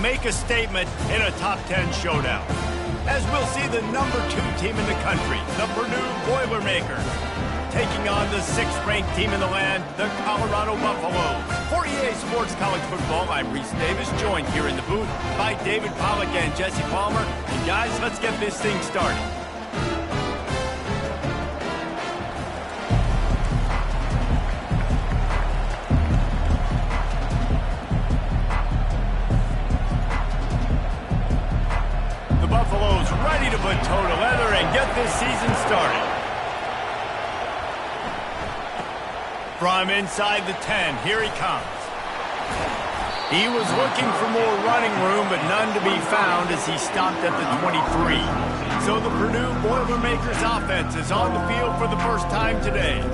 make a statement in a top 10 showdown. As we'll see the number 2 team in the country, the Purdue Boilermakers, taking on the 6th-ranked team in the land, the Colorado Buffaloes. For EA Sports College Football, I'm Reese Davis, joined here in the booth by David Pollack and Jesse Palmer. And guys, let's get this thing started. Buffalo's ready to put toe to leather and get this season started. From inside the 10, here he comes. He was looking for more running room, but none to be found as he stopped at the 23. So the Purdue Boilermakers offense is on the field for the first time today.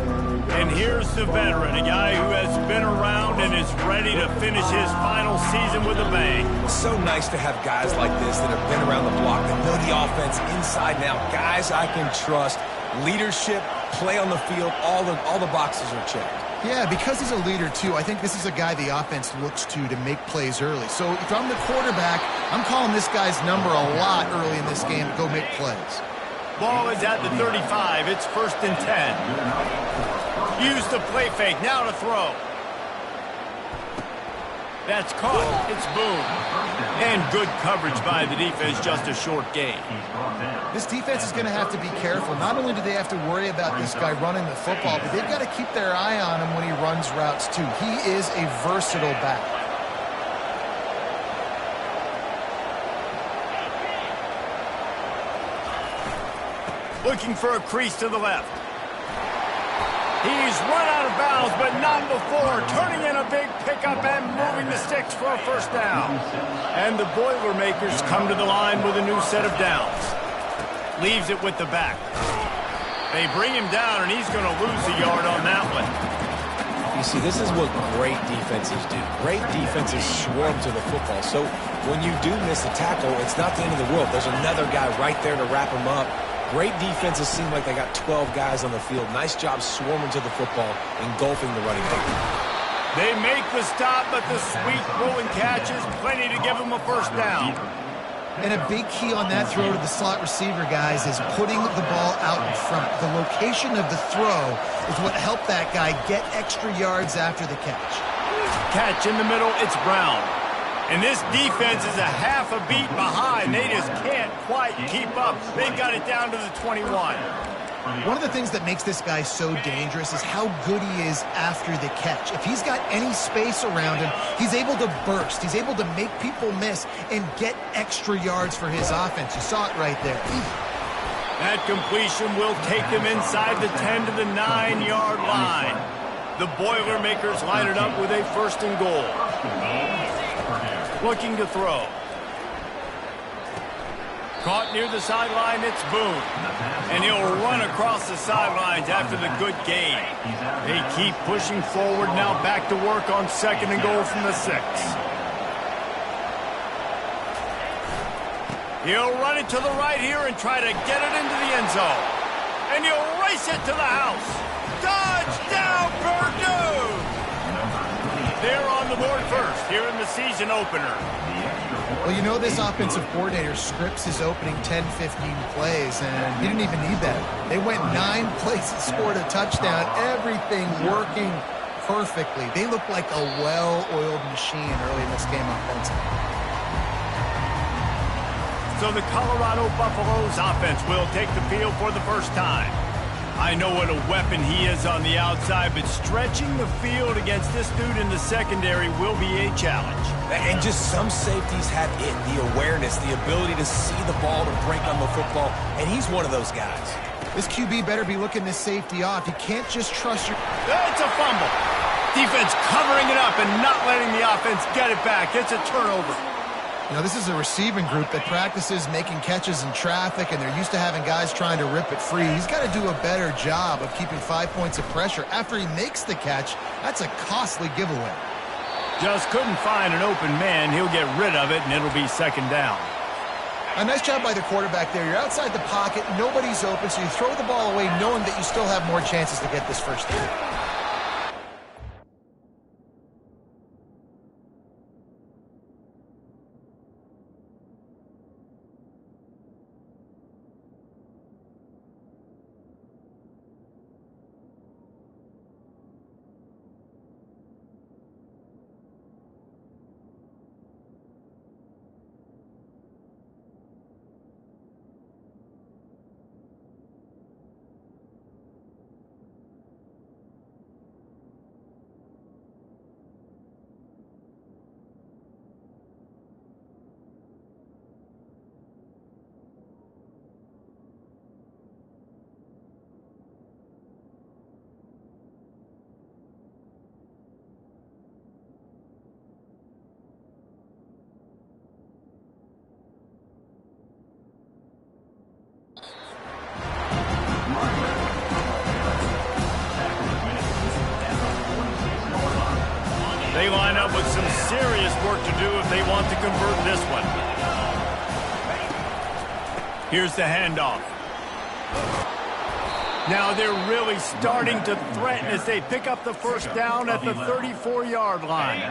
And here's the veteran, a guy who has been around and is ready to finish his final season with a bang. It's so nice to have guys like this that have been around the block, that know the offense inside and out. Guys I can trust. Leadership, play on the field, all the boxes are checked. Yeah, because he's a leader, too, I think this is a guy the offense looks to make plays early. So if I'm the quarterback, I'm calling this guy's number a lot early in this game to go make plays. Ball is at the 35. It's 1st and 10. Use the play fake. Now to throw. That's caught. It's Boone. And good coverage by the defense, just a short gain. This defense is going to have to be careful. Not only do they have to worry about this guy running the football, but they've got to keep their eye on him when he runs routes, too. He is a versatile back. Looking for a crease to the left. He's run out of bounds, but not before. Turning in a big pickup and moving the sticks for a first down. And the Boilermakers come to the line with a new set of downs. Leaves it with the back. They bring him down, and he's going to lose a yard on that one. You see, this is what great defenses do. Great defenses swarm to the football. So when you do miss a tackle, it's not the end of the world. There's another guy right there to wrap him up. Great defenses seem like they got 12 guys on the field. Nice job swarming to the football, engulfing the running back. They make the stop, but the sweet rolling catch is plenty to give them a first down. And a big key on that throw to the slot receiver, guys, is putting the ball out in front. The location of the throw is what helped that guy get extra yards after the catch. Catch in the middle, it's Brown. And this defense is a half a beat behind. They just can't quite keep up. They've got it down to the 21. One of the things that makes this guy so dangerous is how good he is after the catch. If he's got any space around him, he's able to burst. He's able to make people miss and get extra yards for his offense. You saw it right there. That completion will take them inside the 10 to the 9-yard line. The Boilermakers line it up with a 1st and goal. Looking to throw. Caught near the sideline, it's Boone. And he'll run across the sidelines after the good gain. They keep pushing forward, now back to work on 2nd and goal from the 6. He'll run it to the right here and try to get it into the end zone. And he'll race it to the house. Touchdown, Purdue! They're on the board first here in the season opener. Well, you know this offensive coordinator scripts his opening 10, 15 plays, and he didn't even need that. They went 9 plays and scored a touchdown, everything working perfectly. They look like a well-oiled machine early in this game offensively. So the Colorado Buffaloes offense will take the field for the first time. I know what a weapon he is on the outside, but stretching the field against this dude in the secondary will be a challenge. And just some safeties have it, the awareness, the ability to see the ball, to break on the football, and he's one of those guys. This QB better be looking this safety off. You can't just trust your... It's a fumble. Defense covering it up and not letting the offense get it back. It's a turnover. You know, this is a receiving group that practices making catches in traffic, and they're used to having guys trying to rip it free. He's got to do a better job of keeping 5 points of pressure. After he makes the catch, that's a costly giveaway. Just couldn't find an open man. He'll get rid of it, and it'll be 2nd down. A nice job by the quarterback there. You're outside the pocket, nobody's open, so you throw the ball away knowing that you still have more chances to get this first down. They line up with some serious work to do if they want to convert this one. Here's the handoff. Now they're really starting to threaten as they pick up the first down at the 34-yard line.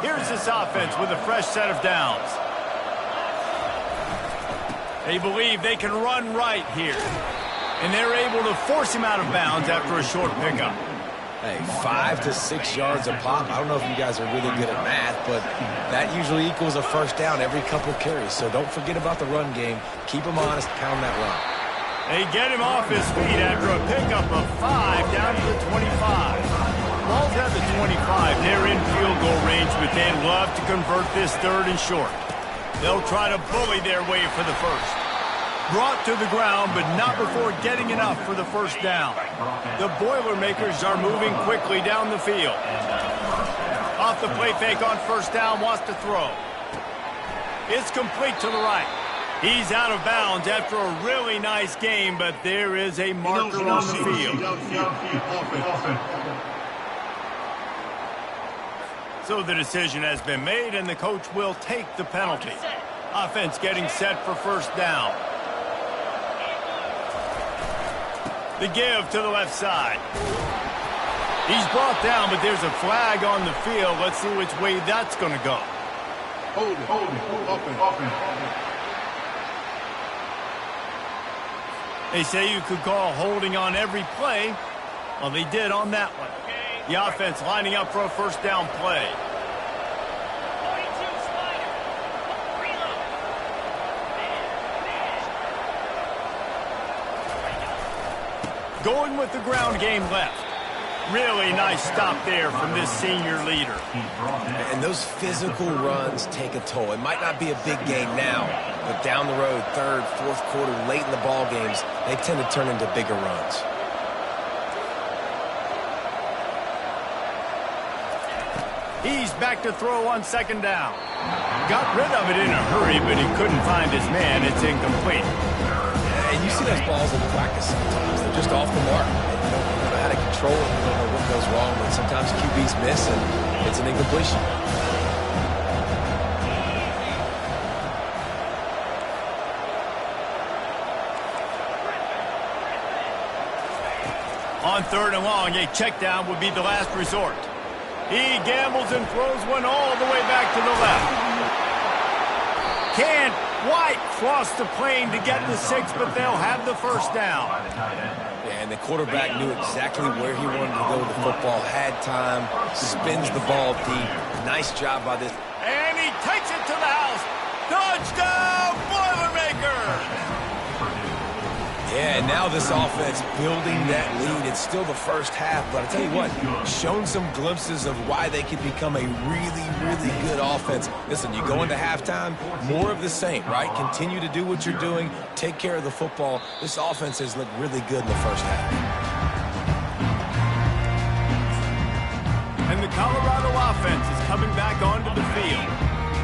Here's this offense with a fresh set of downs. They believe they can run right here. And they're able to force him out of bounds after a short pickup. Hey, 5 to 6 yards a pop. I don't know if you guys are really good at math, but that usually equals a first down every couple carries. So don't forget about the run game. Keep them honest, pound that run. They get him off his feet after a pickup of 5 down to the 25. Ball's at the 25. They're in field goal range, but they'd love to convert this 3rd and short. They'll try to bully their way for the first. Brought to the ground, but not before getting enough for the first down. The Boilermakers are moving quickly down the field. Off the play fake on first down, wants to throw. It's complete to the right. He's out of bounds after a really nice game, but there is a marker on the field. So the decision has been made, and the coach will take the penalty. Offense getting set for first down. The give to the left side. He's brought down, but there's a flag on the field. Let's see which way that's going to go. Hold it, open. They say you could call holding on every play. Well, they did on that one. The offense lining up for a first down play. Going with the ground game left. Really nice stop there from this senior leader. And those physical runs take a toll. It might not be a big game now, but down the road, 3rd, 4th quarter, late in the ball games, they tend to turn into bigger runs. He's back to throw on 2nd down. Got rid of it in a hurry, but he couldn't find his man. It's incomplete. And you see those balls in practice sometimes. They're just off the mark. You don't know how to control it. You don't know what goes wrong, but sometimes QBs miss, and it's an incompletion. On 3rd and long, a check down would be the last resort. He gambles and throws one all the way back to the left. Can't White crossed the plane to get the 6, but they'll have the first down. Yeah, and the quarterback knew exactly where he wanted to go with the football, had time, spins the ball deep. Nice job by this. And he takes it to the house. Touchdown, Boilermakers! Yeah, and now this offense building that lead. It's still the first half, but I'll tell you what, shown some glimpses of why they could become a really, really good offense. Listen, you go into halftime, more of the same, right? Continue to do what you're doing, take care of the football. This offense has looked really good in the first half. And the Colorado offense is coming back onto the field.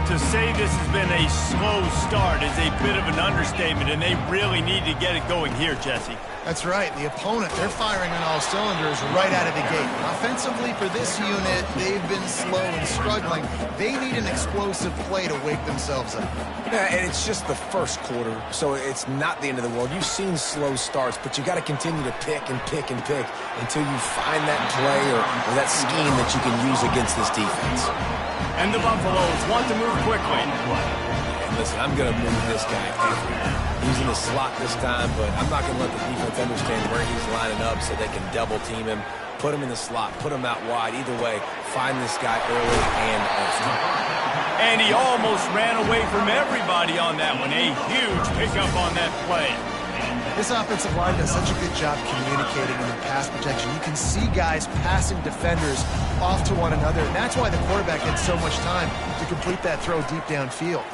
To say this has been a slow start is a bit of an understatement, and they really need to get it going here, Jesse. That's right. The opponent, they're firing on all cylinders right out of the gate. Offensively, for this unit, they've been slow and struggling. They need an explosive play to wake themselves up. Yeah, and it's just the first quarter, so it's not the end of the world. You've seen slow starts, but you got to continue to pick and pick and pick until you find that play or that scheme that you can use against this defense. And the Buffaloes want to move quickly. And listen, I'm going to move this guy everywhere. He's in the slot this time, but I'm not going to let the defense understand where he's lining up so they can double team him, put him in the slot, put him out wide. Either way, find this guy early and often. And he almost ran away from everybody on that one. A huge pickup on that play. This offensive line does such a good job communicating in the pass protection. You can see guys passing defenders off to one another, and that's why the quarterback had so much time to complete that throw deep downfield.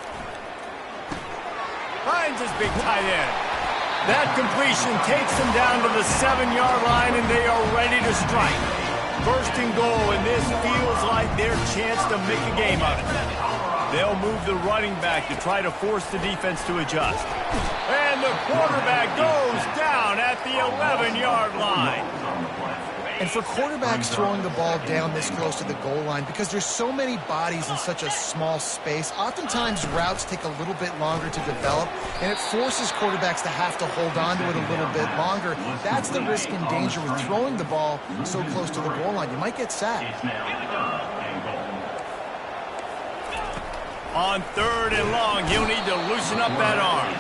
Finds his big tight end. That completion takes them down to the 7-yard line, and they are ready to strike. First and goal, and this feels like their chance to make a game of it. They'll move the running back to try to force the defense to adjust. And the quarterback goes down at the 11-yard line. And for quarterbacks throwing the ball down this close to the goal line, because there's so many bodies in such a small space, oftentimes routes take a little bit longer to develop, and it forces quarterbacks to have to hold on to it a little bit longer. That's the risk and danger with throwing the ball so close to the goal line. You might get sacked. On 3rd and long, he'll need to loosen up that arm.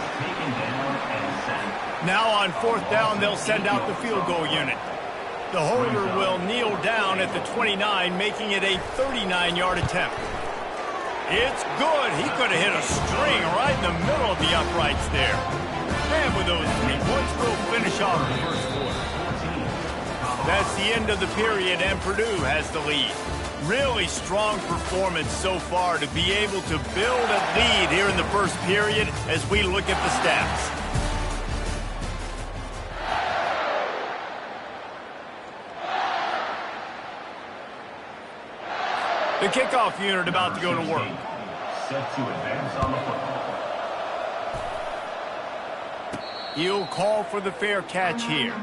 Now on 4th down, they'll send out the field goal unit. The holder will kneel down at the 29, making it a 39-yard attempt. It's good. He could have hit a string right in the middle of the uprights there. And with those 3 points, we'll finish off the first quarter. That's the end of the period, and Purdue has the lead. Really strong performance so far to be able to build a lead here in the first period as we look at the stats. The kickoff unit about to go to work. Set to advance on the football. He'll call for the fair catch here.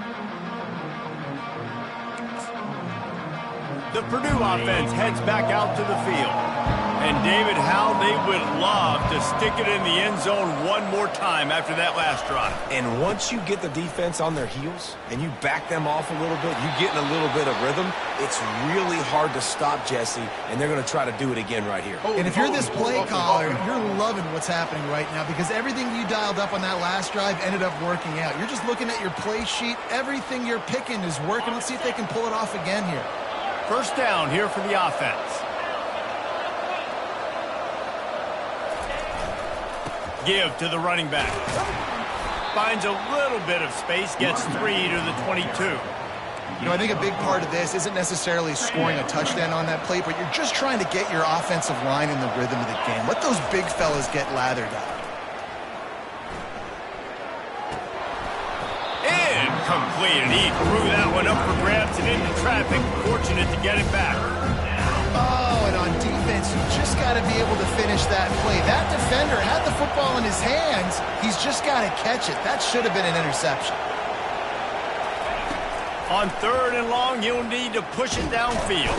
The Purdue offense heads back out to the field. And David, how they would love to stick it in the end zone one more time after that last drive. And once you get the defense on their heels and you back them off a little bit, you get in a little bit of rhythm, it's really hard to stop, Jesse, and they're going to try to do it again right here. And if you're this play caller, you're loving what's happening right now because everything you dialed up on that last drive ended up working out. You're just looking at your play sheet. Everything you're picking is working. Let's see if they can pull it off again here. First down here for the offense. Give to the running back. Finds a little bit of space, gets 3 to the 22. You know, I think a big part of this isn't necessarily scoring a touchdown on that play, but you're just trying to get your offensive line in the rhythm of the game. Let those big fellas get lathered up. Incomplete, and he threw that one up for grabs and into traffic. Fortunate to get it back. Oh, and on defense, you just got to be able to finish that play. That defender had the football in his hands. He's just got to catch it. That should have been an interception. On 3rd and long, you'll need to push it downfield.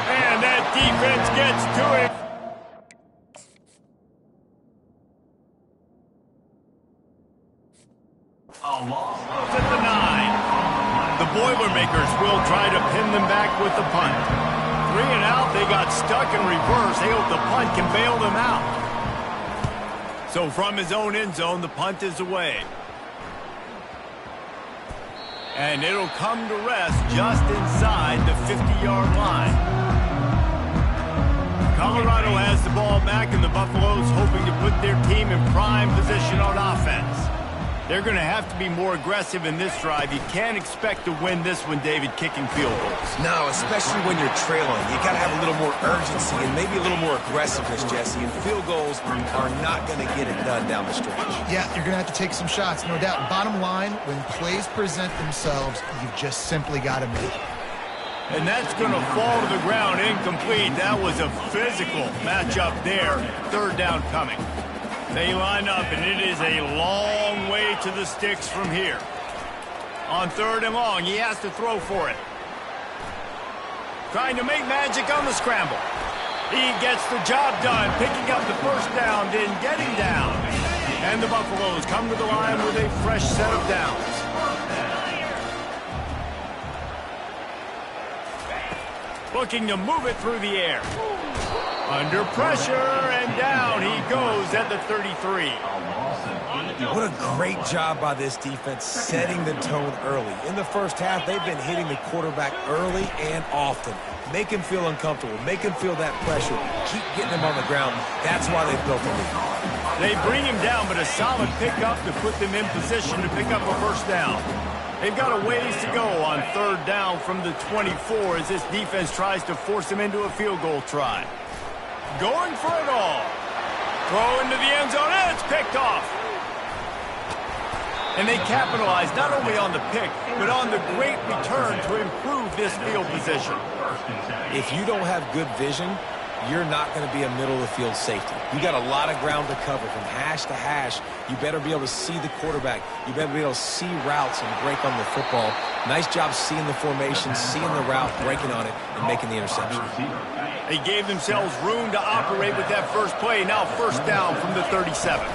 And that defense gets to it. At the 9. The Boilermakers will try to pin them back with the punt. 3 and out, they got stuck in reverse. They hope the punt can bail them out. So from his own end zone, the punt is away. And it'll come to rest just inside the 50-yard line. Colorado has the ball back, and the Buffaloes hoping to put their team in prime position on offense. They're going to have to be more aggressive in this drive. You can't expect to win this one, David, kicking field goals. No, especially when you're trailing. You got to have a little more urgency and maybe a little more aggressiveness, Jesse. And field goals are not going to get it done down the stretch. Yeah, you're going to have to take some shots, no doubt. Bottom line, when plays present themselves, you've just simply got to make it. And that's going to fall to the ground incomplete. That was a physical matchup there. 3rd down coming. They line up, and it is a long way to the sticks from here. On 3rd and long, he has to throw for it. Trying to make magic on the scramble. He gets the job done, picking up the first down, then getting down. And the Buffaloes come to the line with a fresh set of downs. Looking to move it through the air. Under pressure, and down he goes at the 33. What a great job by this defense setting the tone early. In the first half, they've been hitting the quarterback early and often. Make him feel uncomfortable. Make him feel that pressure. Keep getting him on the ground. That's why they built the lead. They bring him down, but a solid pickup to put them in position to pick up a first down. They've got a ways to go on 3rd down from the 24 as this defense tries to force him into a field goal try. Going for it all. Throw into the end zone, and it's picked off. And they capitalize not only on the pick, but on the great return to improve this field position. If you don't have good vision, you're not going to be a middle-of-the-field safety. You got a lot of ground to cover from hash to hash. You better be able to see the quarterback. You better be able to see routes and break on the football. Nice job seeing the formation, seeing the route, breaking on it, and making the interception. They gave themselves room to operate with that first play. Now first down from the 37.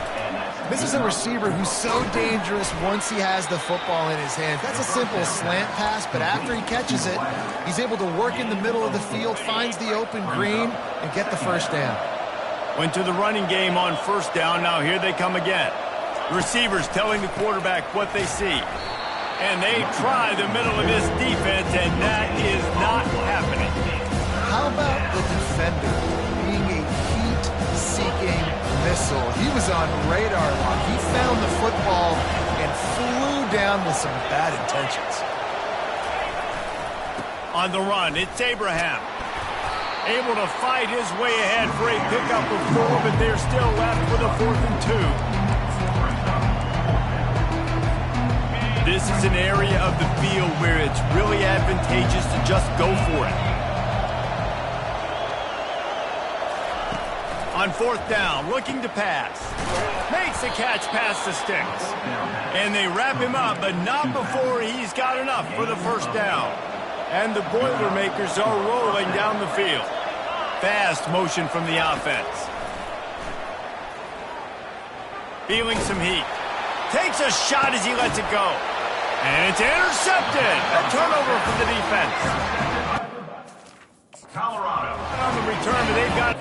This is a receiver who's so dangerous once he has the football in his hands. That's a simple slant pass, but after he catches it, he's able to work in the middle of the field, finds the open green, and get the first down. Went to the running game on first down. Now here they come again. The receivers telling the quarterback what they see. And they try the middle of this defense, and that is not happening. How about the defender being a heat-seeking missile? He was on radar lock. He found the football and flew down with some bad intentions. On the run, it's Abraham. Able to fight his way ahead for a pickup of 4, but they're still left with a 4th and 2. This is an area of the field where it's really advantageous to just go for it. On 4th down, looking to pass. Makes the catch past the sticks. And they wrap him up, but not before he's got enough for the first down. And the Boilermakers are rolling down the field. Fast motion from the offense. Feeling some heat. Takes a shot as he lets it go. And it's intercepted. A turnover for the defense. Colorado. On the return, but they've got...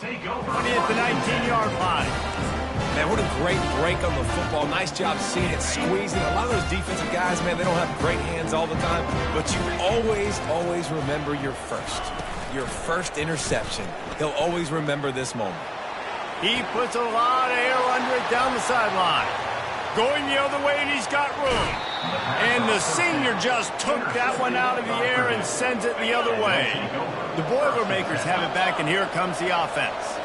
20 at the 19-yard line. Man, what a great break on the football. Nice job seeing it, squeezing. A lot of those defensive guys, man, they don't have great hands all the time, but you always remember your first interception. He'll always remember this moment. He puts a lot of air under it down the sideline. Going the other way, and he's got room. And the senior just took that one out of the air and sends it the other way. The Boilermakers have it back, and here comes the offense.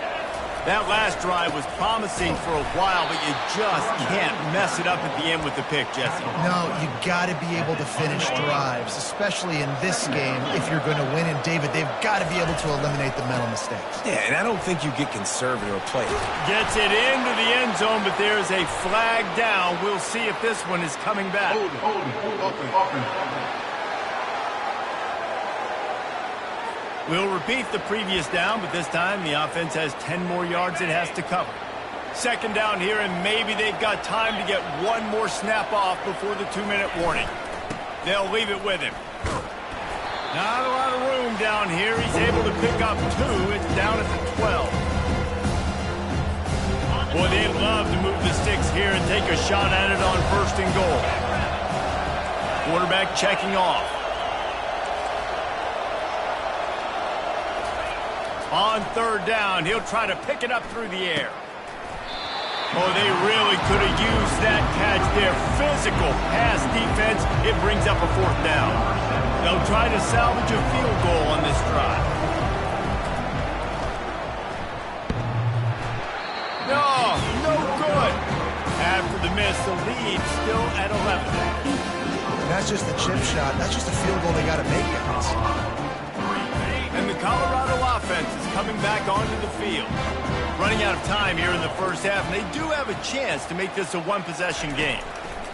That last drive was promising for a while, but you just can't mess it up at the end with the pick, Jesse. No, you got to be able to finish drives, especially in this game if you're going to win. And, David, they've got to be able to eliminate the mental mistakes. Yeah, and I don't think you get conservative or play it. Gets it into the end zone, but there's a flag down. We'll see if this one is coming back. Hold it. We'll repeat the previous down, but this time the offense has 10 more yards it has to cover. Second down here, and maybe they've got time to get one more snap off before the 2-minute warning. They'll leave it with him. Not a lot of room down here. He's able to pick up 2. It's down at the 12. Boy, they'd love to move the sticks here and take a shot at it on 1st and goal. Quarterback checking off. On 3rd down, he'll try to pick it up through the air. Oh, they really could have used that catch there. Physical pass defense. It brings up a 4th down. They'll try to salvage a field goal on this drive. No good. After the miss, the lead still at 11. That's just a chip shot. That's just a field goal they got to make, guys. And the Colorado offense is coming back onto the field. Running out of time here in the first half, and they do have a chance to make this a one-possession game.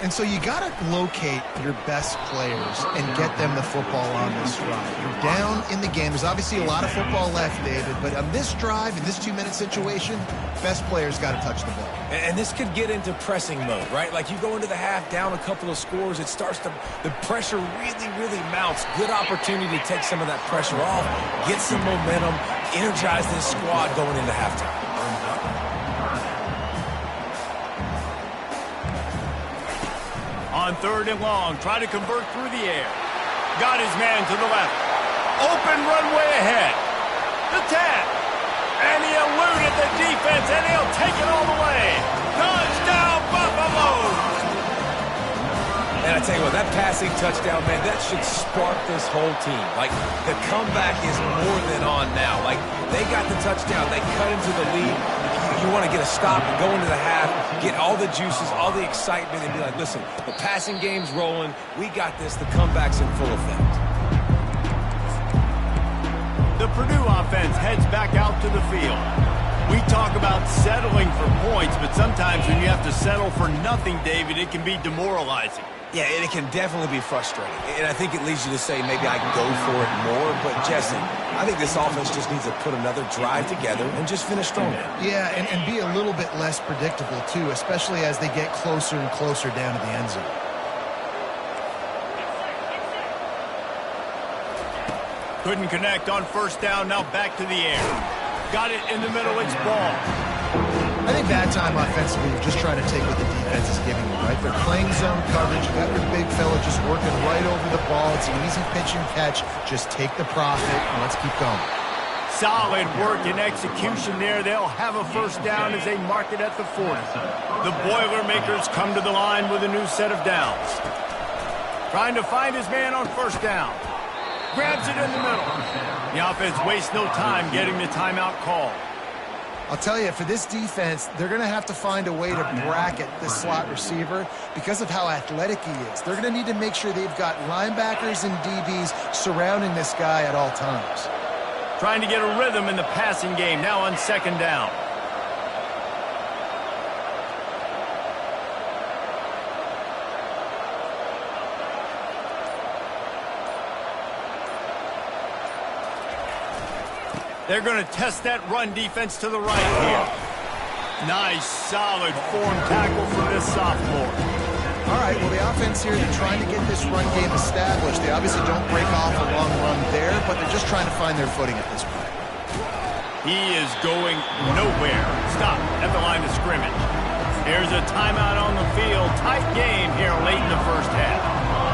And so you got to locate your best players and get them the football on this drive. You're down in the game. There's obviously a lot of football left, David, but on this drive, in this 2-minute situation, best players got to touch the ball. And this could get into pressing mode, right? Like you go into the half down a couple of scores, it starts to, the pressure really mounts. Good opportunity to take some of that pressure off, get some momentum, energize this squad going into halftime. On 3rd and long, try to convert through the air. Got his man to the left. Open runway ahead. The 10. And he eluded the defense, and he'll take it all the way. Touchdown, Buffalo! And I tell you what, that passing touchdown, man, that should spark this whole team. Like, the comeback is more than on now. Like, they got the touchdown. They cut into the lead. You want to get a stop and go into the half, get all the juices, all the excitement, and be like, listen, the passing game's rolling. We got this. The comeback's in full effect. The Purdue offense heads back out to the field. We talk about settling for points, but sometimes when you have to settle for nothing, David, it can be demoralizing. Yeah, and it can definitely be frustrating. And I think it leads you to say maybe I can go for it more. But, Jesse, I think this offense just needs to put another drive together and just finish strong. Yeah, and be a little bit less predictable, too, especially as they get closer and closer down to the end zone. Couldn't connect on 1st down, now back to the air. Got it in the middle, it's ball. I think that time offensively, you're just trying to take what the defense is giving you, right? They're playing zone coverage. You got your big fella just working right over the ball. It's an easy pitch and catch. Just take the profit, and let's keep going. Solid work and execution there. They'll have a 1st down as they mark it at the 40. The Boilermakers come to the line with a new set of downs. Trying to find his man on 1st down. Grabs it in the middle. The offense wastes no time getting the timeout call. I'll tell you, for this defense, they're going to have to find a way to bracket this slot receiver because of how athletic he is. They're going to need to make sure they've got linebackers and DBs surrounding this guy at all times. Trying to get a rhythm in the passing game, now on 2nd down. They're going to test that run defense to the right here. Nice, solid form tackle from this sophomore. All right, well, the offense here, they're trying to get this run game established. They obviously don't break off a long run there, but they're just trying to find their footing at this point. He is going nowhere. Stop at the line of scrimmage. Here's a timeout on the field. Tight game here late in the first half.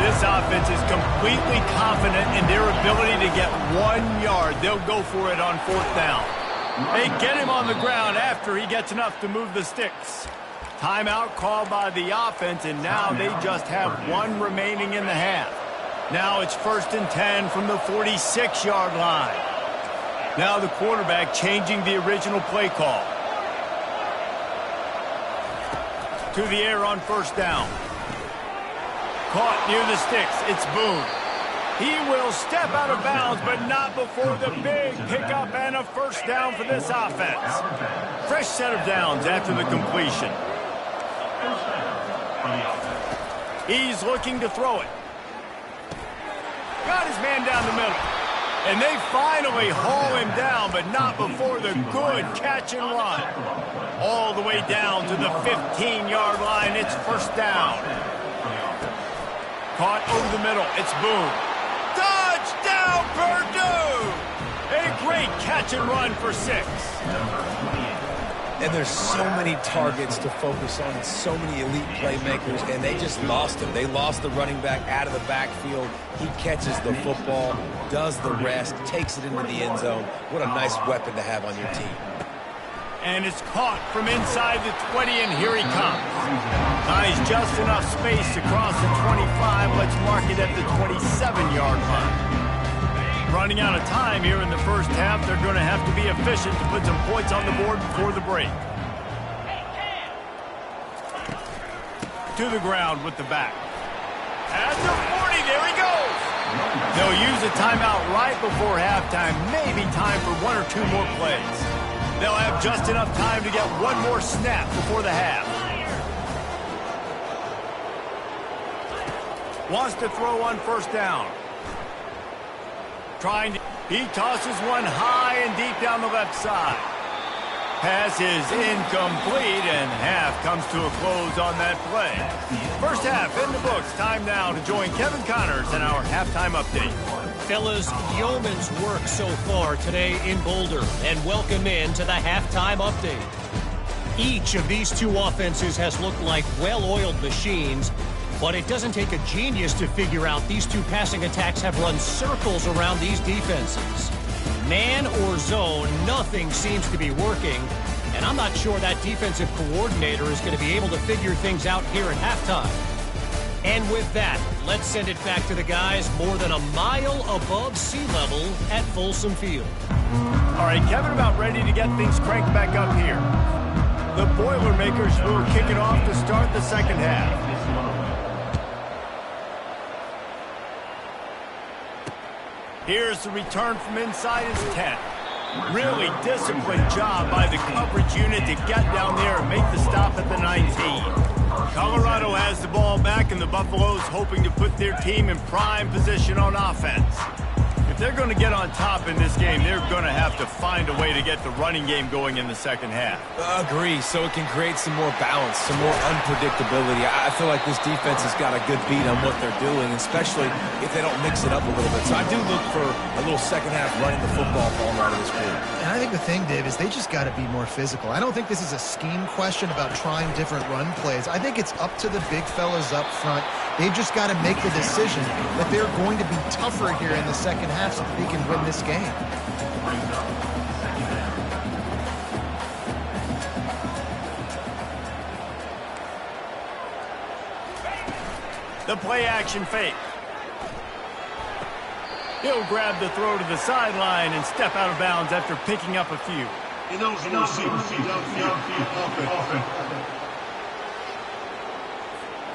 This offense is completely confident in their ability to get 1 yard. They'll go for it on 4th down. They get him on the ground after he gets enough to move the sticks. Timeout called by the offense, and now they just have 1 remaining in the half. Now it's 1st and 10 from the 46-yard line. Now the quarterback changing the original play call. To the air on 1st down. Caught near the sticks. It's Boone. He will step out of bounds, but not before the big pickup and a 1st down for this offense. Fresh set of downs after the completion. He's looking to throw it. Got his man down the middle. And they finally haul him down, but not before the good catch and run. All the way down to the 15-yard line. It's 1st down. Caught over the middle. It's Boone. Touchdown, Purdue! A great catch and run for 6. And there's so many targets to focus on and so many elite playmakers, and they just lost him. They lost the running back out of the backfield. He catches the football, does the rest, takes it into the end zone. What a nice weapon to have on your team. And it's caught from inside the 20, and here he comes. Buys just enough space to cross the 25. Let's mark it at the 27-yard line. Running out of time here in the first half. They're going to have to be efficient to put some points on the board before the break. To the ground with the back. At the 40, there he goes. They'll use a timeout right before halftime. Maybe time for 1 or 2 more plays. They'll have just enough time to get 1 more snap before the half. Wants to throw on 1st down. He tosses one high and deep down the left side. Pass is incomplete, and half comes to a close on that play. First half in the books. Time now to join Kevin Connors in our halftime update. Fellas, yeoman's work so far today in Boulder, and welcome in to the halftime update. Each of these 2 offenses has looked like well-oiled machines, but it doesn't take a genius to figure out these 2 passing attacks have run circles around these defenses. Man or zone, nothing seems to be working, and I'm not sure that defensive coordinator is going to be able to figure things out here at halftime. And with that, let's send it back to the guys more than a mile above sea level at Folsom Field. All right, Kevin, about ready to get things cranked back up here. The Boilermakers will kick it off to start the second half. Here's the return from inside his 10. Really disciplined job by the coverage unit to get down there and make the stop at the 19. Colorado has the ball back, and the Buffaloes hoping to put their team in prime position on offense. If they're going to get on top in this game, they're going to have to find a way to get the running game going in the second half. Agree, so it can create some more balance, some more unpredictability. I feel like this defense has got a good beat on what they're doing, especially if they don't mix it up a little bit. So I do look for a little second half running the football falling out of this group. And I think the thing, Dave, is they just got to be more physical. I don't think this is a scheme question about trying different run plays. I think it's up to the big fellas up front. They've just got to make the decision that they're going to be tougher here in the second half so that they can win this game. The play action fake. He'll grab the throw to the sideline and step out of bounds after picking up a few.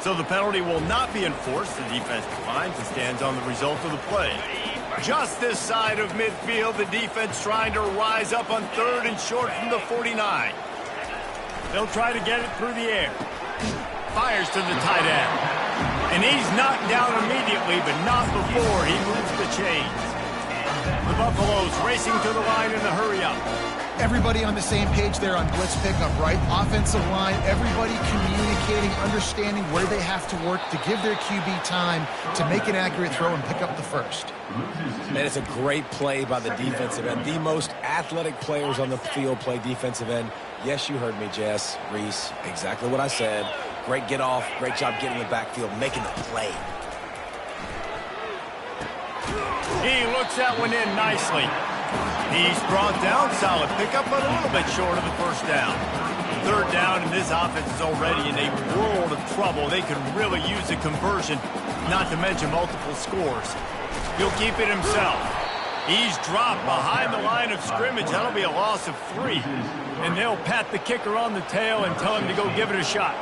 So the penalty will not be enforced. The defense declines and stands on the result of the play. Just this side of midfield, the defense trying to rise up on 3rd and short from the 49. They'll try to get it through the air. Fires to the tight end. And he's knocked down immediately, but not before he moves the chains. The Buffaloes racing to the line in the hurry up. Everybody on the same page there on blitz pickup, right? Offensive line, everybody communicating, understanding where they have to work to give their QB time to make an accurate throw and pick up the first. Man, it's a great play by the defensive end. The most athletic players on the field play defensive end. Yes, you heard me, Jess, Reese. Exactly what I said. Great get off. Great job getting in the backfield, making the play. He looks that one in nicely. He's brought down, solid pickup, but a little bit short of the first down. Third down, and this offense is already in a world of trouble. They could really use a conversion, not to mention multiple scores. He'll keep it himself. He's dropped behind the line of scrimmage. That'll be a loss of 3. And they'll pat the kicker on the tail and tell him to go give it a shot.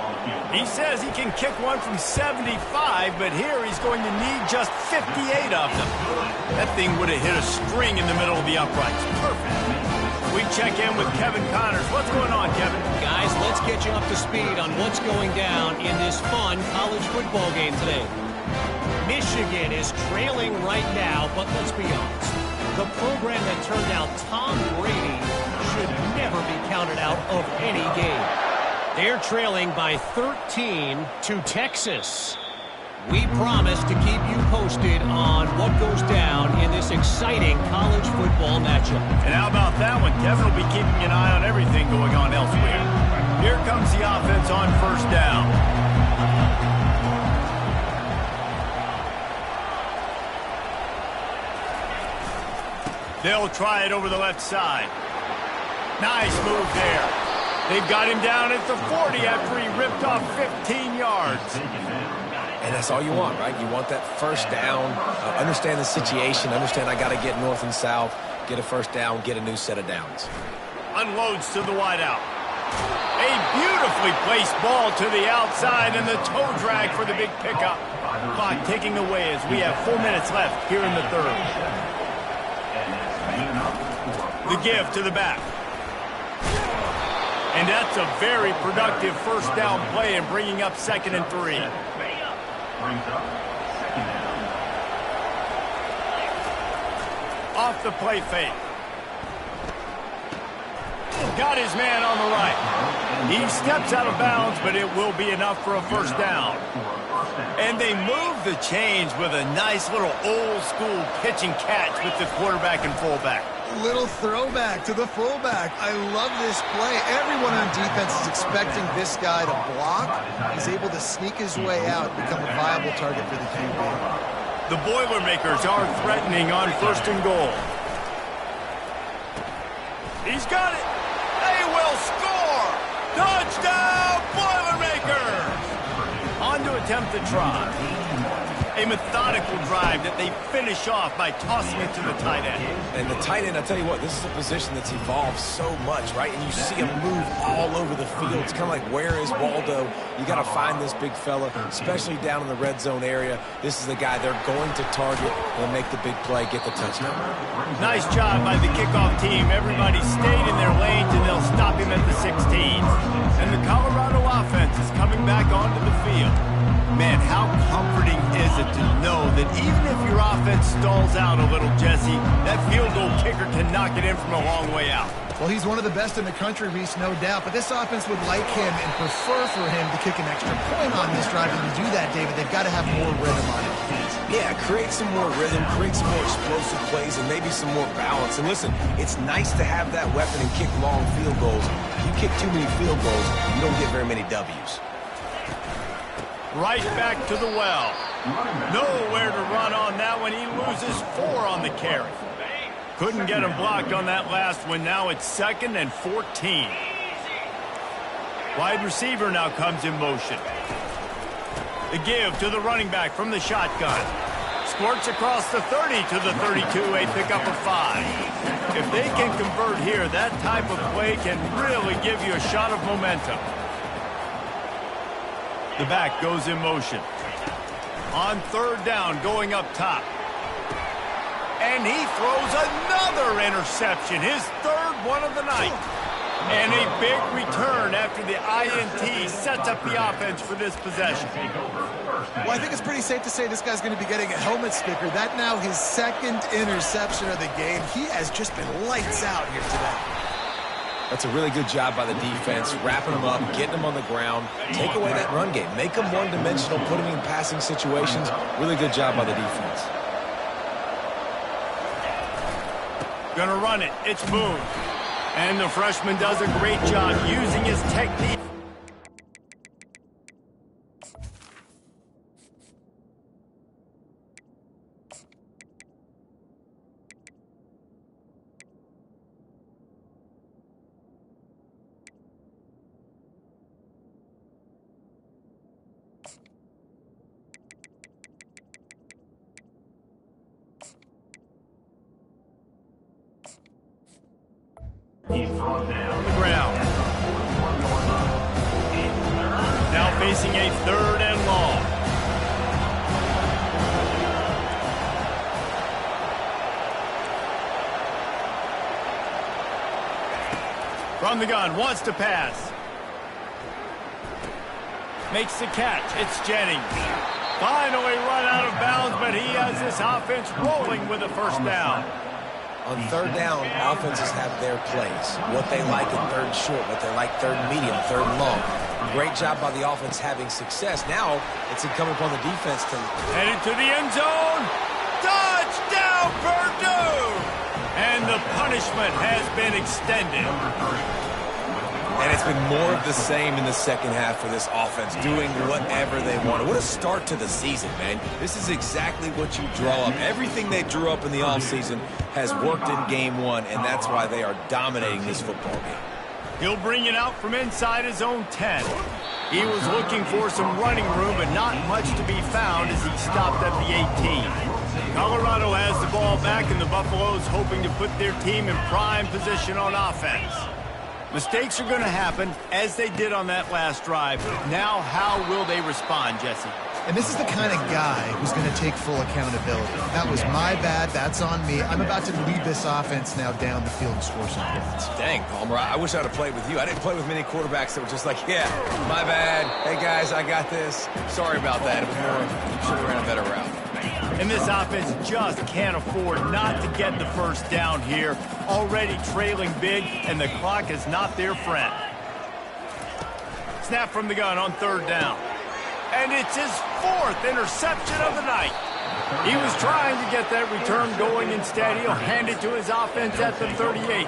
He says he can kick one from 75, but here he's going to need just 58 of them. That thing would have hit a string in the middle of the uprights. Perfect. We check in with Kevin Connors. What's going on, Kevin? Guys, let's get you up to speed on what's going down in this fun college football game today. Michigan is trailing right now, but let's be honest. The program that turned out Tom Brady should never be counted out of any game. They're trailing by 13 to Texas. We promise to keep you posted on what goes down in this exciting college football matchup. And how about that one? Kevin will be keeping an eye on everything going on elsewhere. Here comes the offense on first down. They'll try it over the left side. Nice move there. They've got him down at the 40 after he ripped off 15 yards. And that's all you want, right? You want that first down, understand the situation, understand I got to get north and south, get a first down, get a new set of downs. Unloads to the wideout. A beautifully placed ball to the outside and the toe drag for the big pickup. Clock ticking away as we have 4 minutes left here in the third. The give to the back. And that's a very productive first down play and bringing up 2nd and 3. Off the play fake. Got his man on the right. He steps out of bounds, but it will be enough for a first down. And they move the chains with a nice little old-school pitch and catch with the quarterback and fullback. Little throwback to the fullback. I love this play. Everyone on defense is expecting this guy to block. He's able to sneak his way out and become a viable target for the QB. The Boilermakers are threatening on 1st and goal. He's got it. They will score. Touchdown, Boilermakers. On to attempt the try. A methodical drive that they finish off by tossing it to the tight end. And the tight end, I tell you what, this is a position that's evolved so much, right? And you see him move all over the field. It's kind of like, where is Waldo? You got to find this big fella, especially down in the red zone area. This is the guy they're going to target. They'll make the big play, get the touchdown. Nice job by the kickoff team. Everybody stayed in their lanes, and they'll stop him at the 16. And the Colorado offense is coming back onto the field. Man, how comforting is it to know that even if your offense stalls out a little, Jesse, that field goal kicker can knock it in from a long way out. Well, he's one of the best in the country, Reese, no doubt. But this offense would like him and prefer for him to kick an extra point on this drive. And to do that, David, they've got to have more rhythm on it. Yeah, create some more rhythm, create some more explosive plays, and maybe some more balance. And listen, it's nice to have that weapon and kick long field goals. If you kick too many field goals, you don't get very many W's. Right back to the well. Nowhere to run on that one. He loses 4 on the carry. Couldn't get him blocked on that last one. Now it's 2nd and 14. Wide receiver now comes in motion. The give to the running back from the shotgun. Squirts across the 30 to the 32, a pickup of 5. If they can convert here, that type of play can really give you a shot of momentum. The back goes in motion. On 3rd down, going up top. And he throws another interception, his 3rd one of the night. And a big return after the INT sets up the offense for this possession. Well, I think it's pretty safe to say this guy's going to be getting a helmet sticker. That now his 2nd interception of the game. He has just been lights out here today. That's a really good job by the defense, wrapping them up, getting them on the ground. Take away that run game. Make them one-dimensional, put them in passing situations. Really good job by the defense. Gonna run it. It's Boone. And the freshman does a great job using his technique. On the ground. Now facing a 3rd and long. From the gun, wants to pass. Makes the catch. It's Jennings. Finally run out of bounds, but he has this offense rolling with a first down. On 3rd down, offenses have their plays. What they like in 3rd short, what they like 3rd medium, 3rd long. Great job by the offense having success. Now, it's incumbent upon the defense to... Headed to the end zone. Touchdown, Purdue! And the punishment has been extended. And it's been more of the same in the second half for this offense, doing whatever they want. What a start to the season, man. This is exactly what you draw up. Everything they drew up in the offseason has worked in game 1, and that's why they are dominating this football game. He'll bring it out from inside his own 10. He was looking for some running room, but not much to be found as he stopped at the 18. Colorado has the ball back, and the Buffaloes hoping to put their team in prime position on offense. Mistakes are going to happen, as they did on that last drive. Now, how will they respond, Jesse? And this is the kind of guy who's going to take full accountability. That was my bad. That's on me. I'm about to lead this offense now down the field and score some points. Dang, Palmer, I wish I would have played with you. I didn't play with many quarterbacks that were just like, yeah, my bad. Hey, guys, I got this. Sorry about that. It was more, should have ran a better route. And this offense just can't afford not to get the first down here. Already trailing big, and the clock is not their friend. Snap from the gun on 3rd down. And it's his 4th interception of the night. He was trying to get that return going. Instead, he'll hand it to his offense at the 38.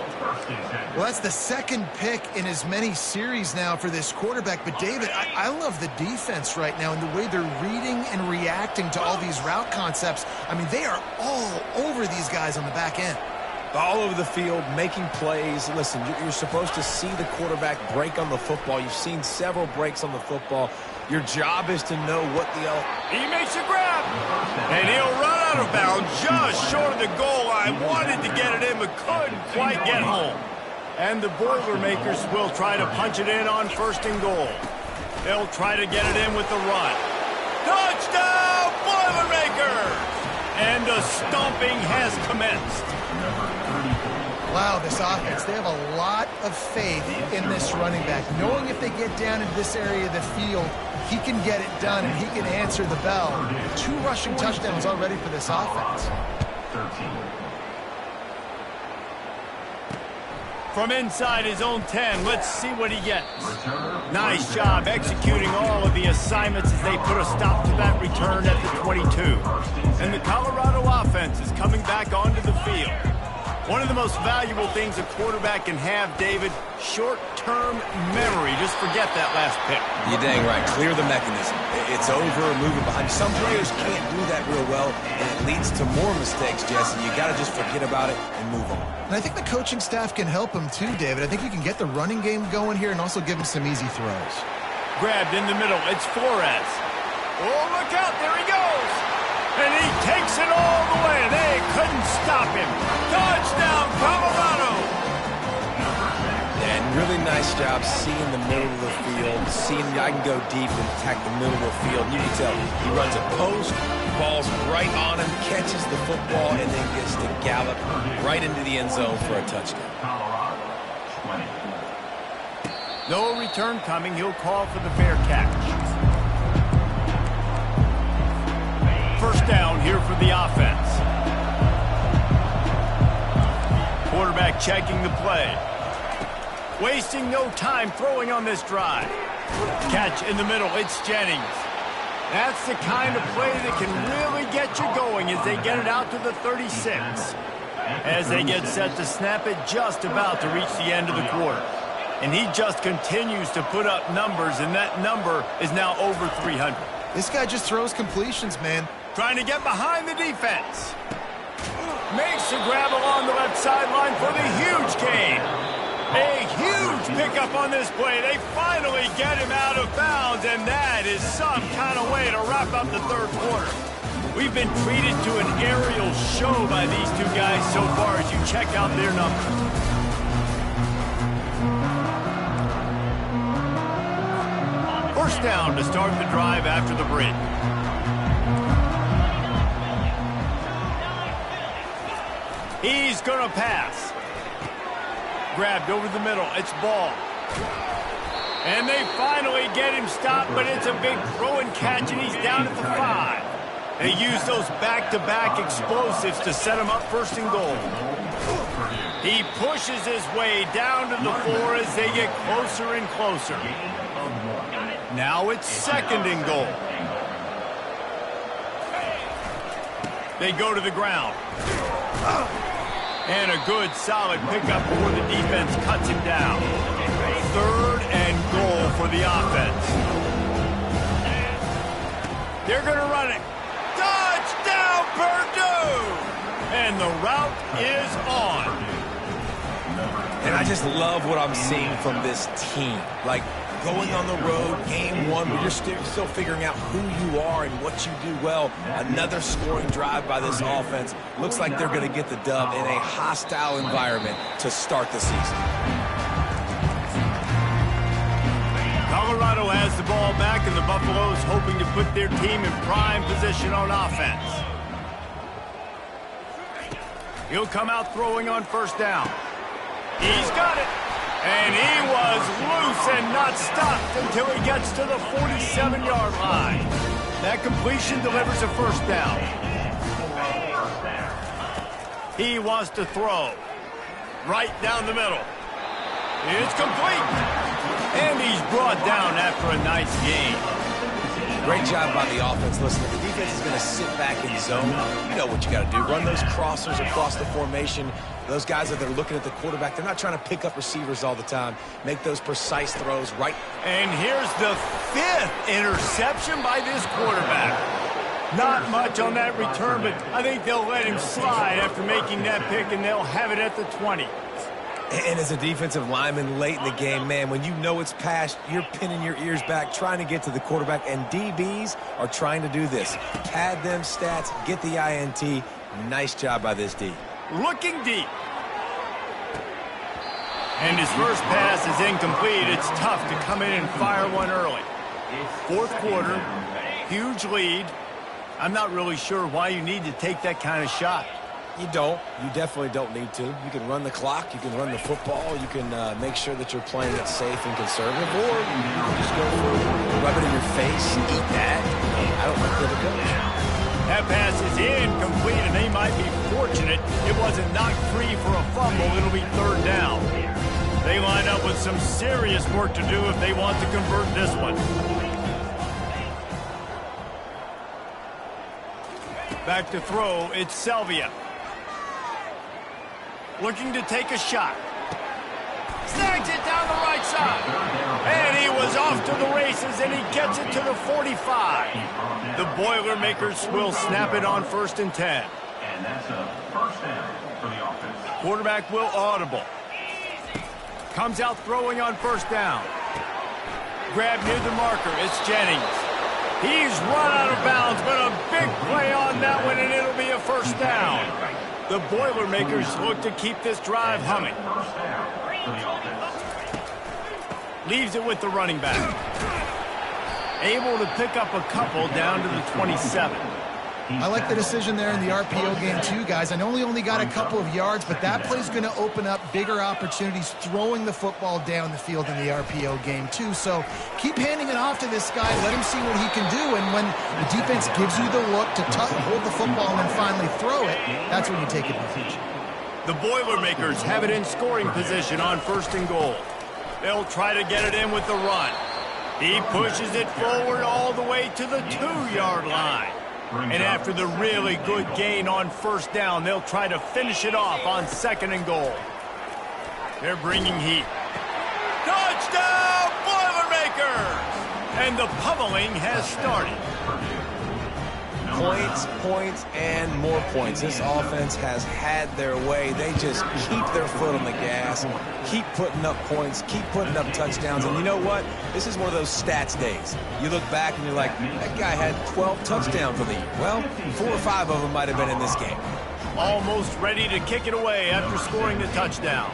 Well, that's the 2nd pick in as many series now for this quarterback. But, David, I love the defense right now and the way they're reading and reacting to all these route concepts. I mean, they are all over these guys on the back end. All over the field, making plays. Listen, you're supposed to see the quarterback break on the football. You've seen several breaks on the football. Your job is to know what the... He makes a grab, and he'll run out of bounds just short of the goal line. Wanted to get it in, but couldn't quite get home. And the Boilermakers will try to punch it in on 1st and goal. They'll try to get it in with the run. Touchdown, Boilermakers! And the stomping has commenced. Wow, this offense, they have a lot of faith in this running back. Knowing if they get down into this area of the field, he can get it done and he can answer the bell. 2 rushing touchdowns already for this offense. From inside his own 10, let's see what he gets. Nice job executing all of the assignments as they put a stop to that return at the 22. And the Colorado offense is coming back onto the field. One of the most valuable things a quarterback can have, David, short-term memory. Just forget that last pick. You're dang right. Clear the mechanism. It's over, moving behind. Some players can't do that real well, and it leads to more mistakes, Jesse. You got to just forget about it and move on. And I think the coaching staff can help him too, David. I think you can get the running game going here and also give him some easy throws. Grabbed in the middle. It's Flores. Oh, look out. There he goes. And he takes it all the way. They couldn't stop him. Touchdown, Colorado! And really nice job seeing the middle of the field, seeing I can go deep and attack the middle of the field. You can tell he runs a post, ball's right on him, catches the football, and then gets to gallop right into the end zone for a touchdown. No return coming. He'll call for the fair catch. First down here for the offense. Quarterback checking the play. wasting no time throwing on this drive. Catch in the middle, it's Jennings. That's the kind of play that can really get you going as they get it out to the 36. As they get set to snap it, just about to reach the end of the quarter. And he just continues to put up numbers, and that number is now over 300. This guy just throws completions, man. Trying to get behind the defense. Makes the grab along the left sideline for the huge gain. A huge pickup on this play. They finally get him out of bounds, and that is some kind of way to wrap up the third quarter. We've been treated to an aerial show by these two guys so far as you check out their numbers. First down to start the drive after the break. He's going to pass. Grabbed over the middle. It's Ball. And they finally get him stopped, but it's a big throw and catch, and he's down at the 5. They use those back-to-back explosives to set him up first and goal. He pushes his way down to the 4 as they get closer and closer. Now it's second and goal. They go to the ground. And a good, solid pickup before the defense cuts him down. Third and goal for the offense. They're going to run it. Touchdown, Purdue! And the route is on. And I just love what I'm seeing from this team. Like, going on the road, game one, where you're still figuring out who you are and what you do well. Another scoring drive by this offense. Looks like they're going to get the dub in a hostile environment to start the season. Colorado has the ball back, and the Buffaloes hoping to put their team in prime position on offense. He'll come out throwing on first down. He's got it. And he was loose and not stopped until he gets to the 47-yard line. That completion delivers a first down. He wants to throw. Right down the middle. It's complete. And he's brought down after a nice gain. Great job by the offense. Listen, if the defense is going to sit back in zone, you know what you got to do. Run those crossers across the formation. Those guys that are looking at the quarterback, they're not trying to pick up receivers all the time. Make those precise throws right. And here's the 5th interception by this quarterback. Not much on that return, but I think they'll let him slide after making that pick, and they'll have it at the 20. And as a defensive lineman late in the game, man, when you know it's past, you're pinning your ears back, trying to get to the quarterback, and DBs are trying to do this. Pad them stats, get the INT. Nice job by this D. Looking deep. And his first pass is incomplete. It's tough to come in and fire one early. Fourth quarter, huge lead. I'm not really sure why you need to take that kind of shot. You don't. You definitely don't need to. You can run the clock. You can run the football. You can make sure that you're playing it safe and conservative. Or you can just go for rub it in your face, eat that. I don't think that it goes. That pass is incomplete, and they might be fortunate it wasn't knocked free for a fumble. It'll be third down. They line up with some serious work to do if they want to convert this one. Back to throw, it's Selvia. Looking to take a shot. Snags it down the right side. And he was off to the races, and he gets it to the 45. The Boilermakers will snap it on 1st and 10. And that's a first down for the offense. Quarterback will audible. Comes out throwing on first down. Grab near the marker. It's Jennings. He's run out of bounds, but a big play on that one, and it'll be a first down. The Boilermakers look to keep this drive humming. Leaves it with the running back. Able to pick up a couple down to the 27. I like the decision there in the RPO game too, guys. I know he only got a couple of yards, but that play's going to open up bigger opportunities throwing the football down the field in the RPO game too. So keep handing it off to this guy. Let him see what he can do. And when the defense gives you the look to hold the football and then finally throw it, that's when you take advantage. The Boilermakers have it in scoring position on 1st and goal. They'll try to get it in with the run. He pushes it forward all the way to the 2-yard line. And after the really good gain on first down, they'll try to finish it off on 2nd and goal. They're bringing heat. Touchdown, Boilermakers! And the pummeling has started. Points, points, and more points. This offense has had their way. They just keep their foot on the gas, keep putting up points, keep putting up touchdowns. And you know what? This is one of those stats days. You look back and you're like, that guy had 12 touchdowns for the year. Well, 4 or 5 of them might have been in this game. Almost ready to kick it away after scoring the touchdown.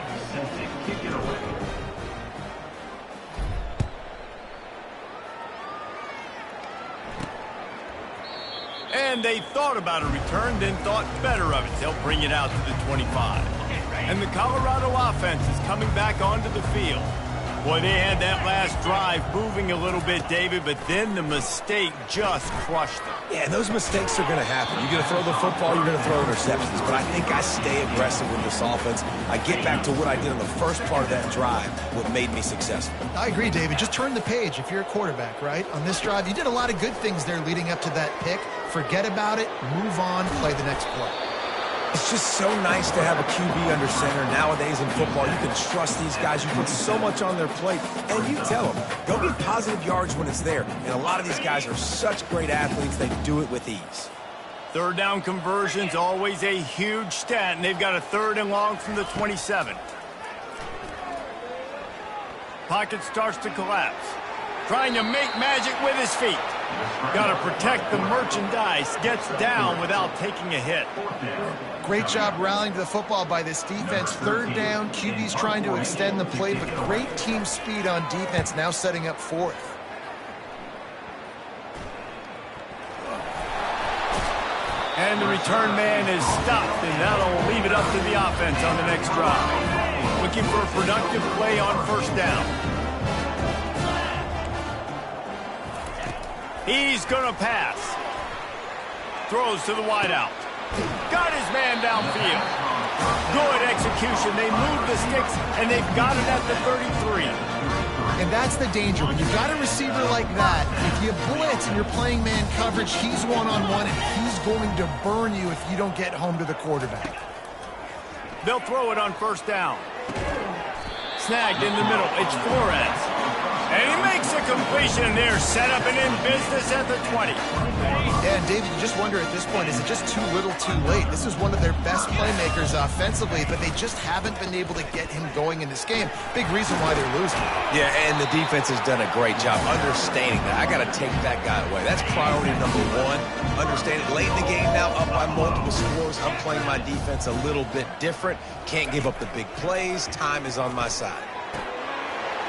And they thought about a return, then thought better of it. They'll bring it out to the 25. And the Colorado offense is coming back onto the field. Boy, they had that last drive moving a little bit, David, but then the mistake just crushed them. Yeah, those mistakes are going to happen. You're going to throw the football, you're going to throw interceptions. But I think I stay aggressive with this offense. I get back to what I did on the first part of that drive, what made me successful. I agree, David. Just turn the page if you're a quarterback, right? On this drive, you did a lot of good things there leading up to that pick. Forget about it, move on, play the next play. It's just so nice to have a QB under center. Nowadays in football, you can trust these guys. You put so much on their plate, and you tell them, go get positive yards when it's there. And a lot of these guys are such great athletes, they do it with ease. 3rd down conversion's always a huge stat, and they've got a 3rd and long from the 27. Pocket starts to collapse. Trying to make magic with his feet. Got to protect the merchandise. Gets down without taking a hit. Great job rallying to the football by this defense. 3rd down, QB's trying to extend the play, but great team speed on defense, now setting up 4th. And the return man is stopped, and that'll leave it up to the offense on the next drive. Looking for a productive play on 1st down. He's going to pass. Throws to the wideout. Got his man downfield. Good execution. They move the sticks, and they've got it at the 33. And that's the danger. When you've got a receiver like that, if you blitz and you're playing man coverage, he's one-on-one, and he's going to burn you if you don't get home to the quarterback. They'll throw it on 1st down. Snagged in the middle. It's Flores. And he makes a completion there, set up and in business at the 20. Yeah, and David, you just wonder at this point, is it just too little too late? This is one of their best playmakers offensively, but they just haven't been able to get him going in this game. Big reason why they're losing. Yeah, and the defense has done a great job understanding that. I got to take that guy away. That's priority number 1. Understanding late in the game now, up by multiple scores. I'm playing my defense a little bit different. Can't give up the big plays. Time is on my side.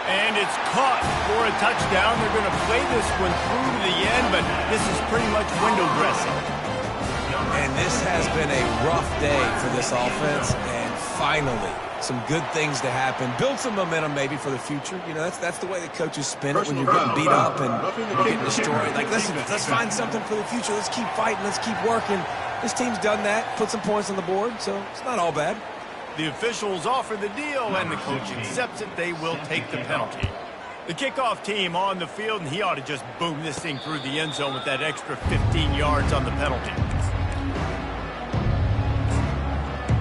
And it's caught for a touchdown. They're going to play this one through to the end, but this is pretty much window dressing. And this has been a rough day for this offense, and finally, some good things to happen. Build some momentum maybe for the future. You know, that's the way the coaches spin it when you're getting beat up and you're getting destroyed. Like, listen, let's find something for the future. Let's keep fighting. Let's keep working. This team's done that, put some points on the board, so it's not all bad. The officials offer the deal, and the coach accepts it. They will take the penalty. The kickoff team on the field, and he ought to just boom this thing through the end zone with that extra 15 yards on the penalty.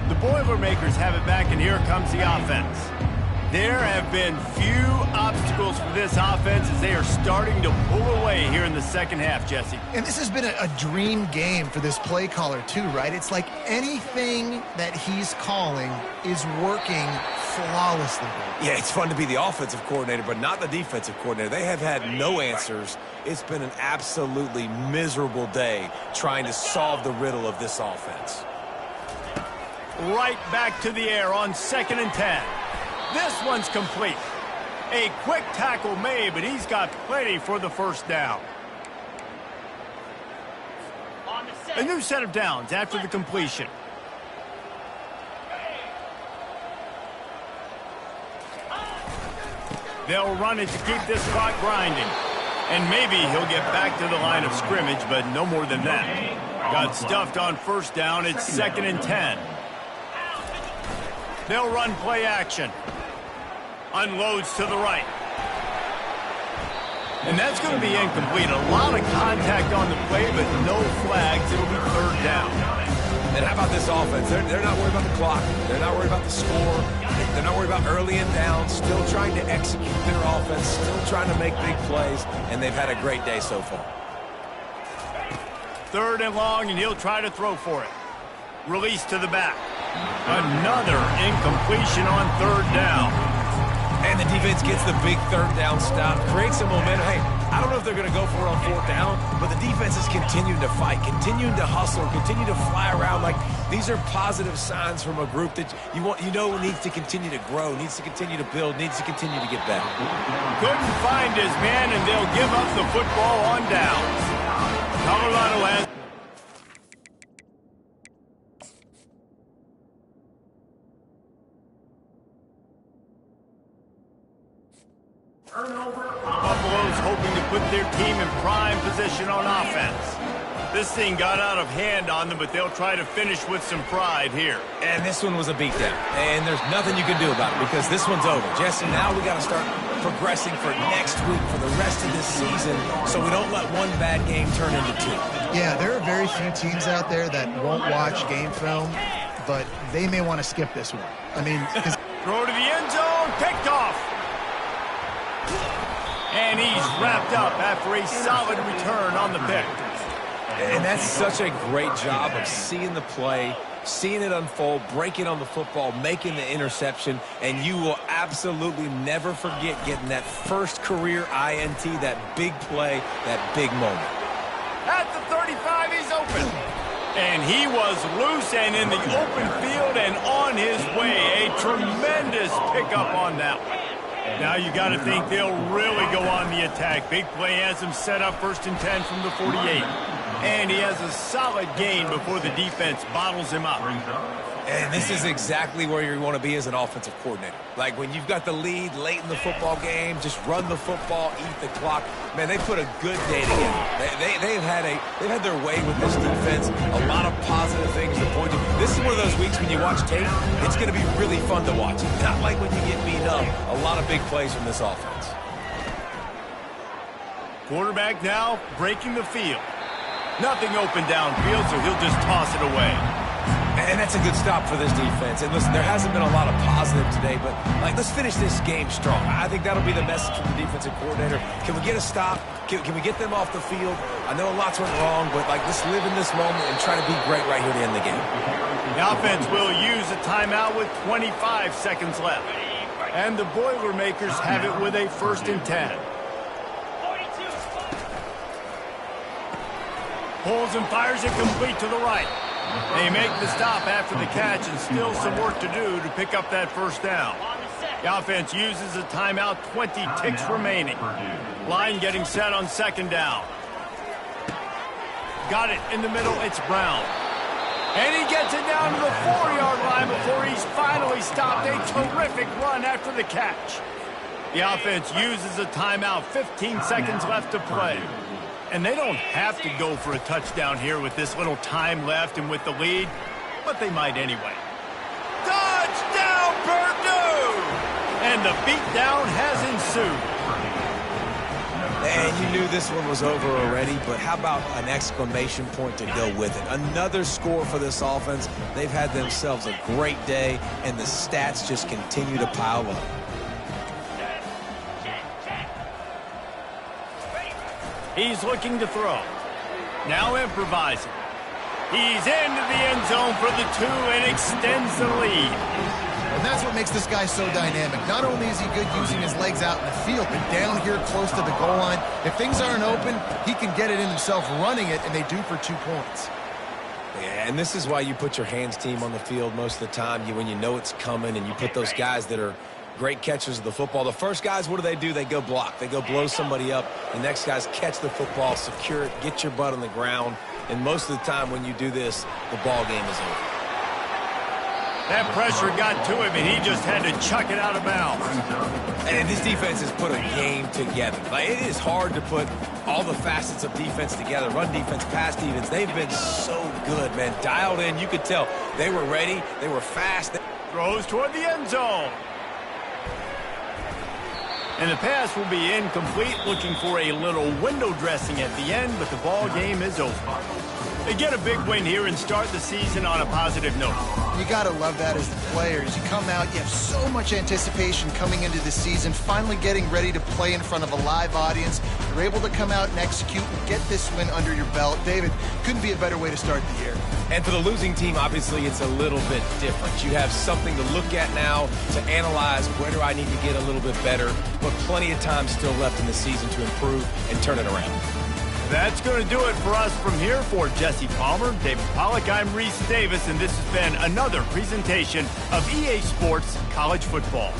The Boilermakers have it back, and here comes the offense. There have been few obstacles for this offense as they are starting to pull away here in the 2nd half, Jesse. And this has been a dream game for this play caller too, right? It's like anything that he's calling is working flawlessly. Yeah, it's fun to be the offensive coordinator, but not the defensive coordinator. They have had no answers. It's been an absolutely miserable day trying to solve the riddle of this offense. Right back to the air on 2nd and 10. This one's complete. A quick tackle made, but he's got plenty for the 1st down. A new set of downs after the completion. They'll run it to keep this clock grinding. And maybe he'll get back to the line of scrimmage, but no more than that. Got stuffed on 1st down. It's 2nd and 10. They'll run play action. Unloads to the right. And that's going to be incomplete. A lot of contact on the play, but no flags. It'll be third down. And how about this offense? They're not worried about the clock. They're not worried about the score. They're not worried about early and down. Still trying to execute their offense. Still trying to make big plays. And they've had a great day so far. Third and long, and he'll try to throw for it. Release to the back. Another incompletion on third down. And the defense gets the big third down stop. Creates some momentum. Hey, I don't know if they're going to go for it on fourth down, but the defense is continuing to fight, continuing to hustle, continue to fly around. Like, these are positive signs from a group that you know needs to continue to grow, needs to continue to build, needs to continue to get better. Couldn't find his man, and they'll give up the football on downs. Colorado has... Buffalo's hoping to put their team in prime position on offense. This thing got out of hand on them, but they'll try to finish with some pride here. And this one was a beatdown. And there's nothing you can do about it because this one's over. Jesse, now we got to start progressing for next week, for the rest of this season, so we don't let one bad game turn into two. Yeah, there are very few teams out there that won't watch game film, but they may want to skip this one. I mean, throw to the end zone, picked off. And he's wrapped up after a solid return on the pick. And that's such a great job of seeing the play, seeing it unfold, breaking on the football, making the interception, and you will absolutely never forget getting that first career INT, that big play, that big moment. At the 35, he's open. And he was loose and in the open field and on his way. A tremendous pickup on that one. Now you got to think they'll really go on the attack. Big play has him set up 1st and 10 from the 48. And he has a solid gain before the defense bottles him up. And this is exactly where you want to be as an offensive coordinator. Like when you've got the lead late in the football game, just run the football, eat the clock. Man, they put a good day together. They've had their way with this defense. A lot of positive things to point to. This is one of those weeks when you watch tape, it's going to be really fun to watch. Not like when you get beat up. A lot of big plays from this offense. Quarterback now breaking the field. Nothing open downfield, so he'll just toss it away. And that's a good stop for this defense. And listen, there hasn't been a lot of positive today, but let's finish this game strong. I think that'll be the message from the defensive coordinator. Can we get a stop? Can we get them off the field? I know lots went wrong, but let's live in this moment and try to be great right here to end the game. The offense will use a timeout with 25 seconds left. And the Boilermakers have it with a 1st and 10. Pulls and fires it complete to the right. They make the stop after the catch and still some work to do to pick up that 1st down. The offense uses a timeout, 20 ticks remaining. Line getting set on 2nd down. Got it in the middle, it's Brown. And he gets it down to the 4-yard line before he's finally stopped. A terrific run after the catch. The offense uses a timeout, 15 seconds left to play. And they don't have to go for a touchdown here with this little time left and with the lead, but they might anyway. Touchdown, Purdue! And the beatdown has ensued. And you knew this one was over already, but how about an exclamation point to go with it? Another score for this offense. They've had themselves a great day, and the stats just continue to pile up. He's looking to throw. Now improvising. He's into the end zone for the 2 and extends the lead. And that's what makes this guy so dynamic. Not only is he good using his legs out in the field, but down here close to the goal line, if things aren't open, he can get it in himself running it, and they do for 2 points. Yeah, and this is why you put your hands team on the field most of the time. When you know it's coming, and you put those guys that are great catchers of the football. The first guys, what do? They go block. They go blow somebody up. The next guys catch the football, secure it, get your butt on the ground. And most of the time when you do this, the ball game is over. That pressure got to him, and he just had to chuck it out of bounds. And this defense has put a game together. It is hard to put all the facets of defense together. Run defense, pass defense. They've been so good, man. Dialed in. You could tell they were ready. They were fast. Throws toward the end zone. And the pass will be incomplete, looking for a little window dressing at the end, but the ball game is over. They get a big win here and start the season on a positive note. You got to love that as the players. You come out, you have so much anticipation coming into the season, finally getting ready to play in front of a live audience. You're able to come out and execute and get this win under your belt. David, couldn't be a better way to start the year. And for the losing team, obviously, it's a little bit different. You have something to look at now to analyze where do I need to get a little bit better, but plenty of time still left in the season to improve and turn it around. That's going to do it for us from here. For Jesse Palmer, David Pollack, I'm Reese Davis, and this has been another presentation of EA Sports College Football.